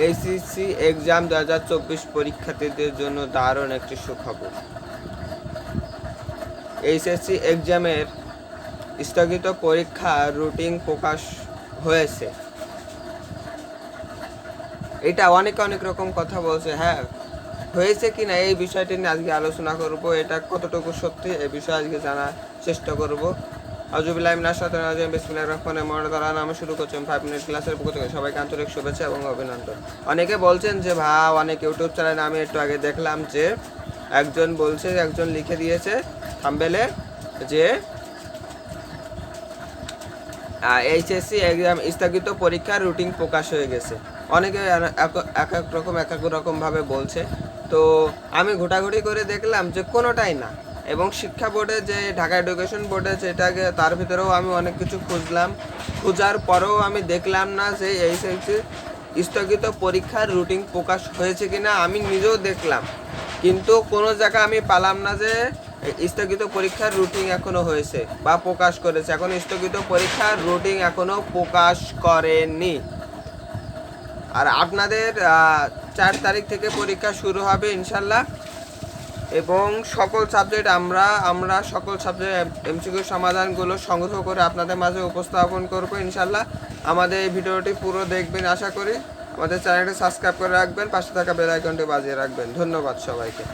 HSC exam 2024 পরীক্ষার্থীদের জন্য দারুণ একটি সুখবর। এইচএসসি এক্সামের স্থগিত পরীক্ষা রুটিন প্রকাশ হয়েছে। এটা অনেক রকম কথা বলছে। হ্যাঁ, হয়েছে কি না এই বিষয়টি নিয়ে আজকে আলোচনা করব। এটা কতটুকু সত্যি এই বিষয়ে আজকে জানার চেষ্টা করব। আমি শুরু করছি 5 মিনিট ক্লাসের পক্ষ থেকে সবাইকে আন্তরিক শুভেচ্ছা এবং অভিনন্দন। অনেকে বলছেন যে অনেক ইউটিউব চ্যানেলে আমি একটু আগে দেখলাম যে একজন লিখে দিয়েছে থাম্বনেলে যে এইচএসসি এক্সাম স্থগিত পরীক্ষার রুটিন প্রকাশ হয়ে গেছে। অনেকে এক এক রকমভাবে বলছে। তো আমি ঘোটাঘুটি করে দেখলাম যে কোনোটাই না। এবং শিক্ষা বোর্ডে যে ঢাকা এডুকেশন বোর্ডে যেটাকে তার ভিতরেও আমি অনেক কিছু খোঁজার পরেও আমি দেখলাম না যে এইচএসসি স্থগিত পরীক্ষার রুটিন প্রকাশ হয়েছে কিনা। আমি নিজেও দেখলাম, কিন্তু কোনো জায়গায় আমি পেলাম না যে স্থগিত পরীক্ষার রুটিন এখনো হয়েছে বা প্রকাশ করেছে। এখন স্থগিত পরীক্ষার রুটিন এখনো প্রকাশ করেনি। আর আপনাদের 4 তারিখ থেকে পরীক্ষা শুরু হবে ইনশাল্লাহ। এবং সকল সাবজেক্ট আমরা সকল সাবজেক্ট এমসিকিউ সমাধানগুলো সংগ্রহ করে আপনাদের মাঝে উপস্থাপন করবো ইনশাল্লাহ। আমাদের এই ভিডিওটি পুরো দেখবেন আশা করি। আমাদের চ্যানেলটি সাবস্ক্রাইব করে রাখবেন, পাশে থাকা বেল আইকনটি বাজিয়ে রাখবেন। ধন্যবাদ সবাইকে।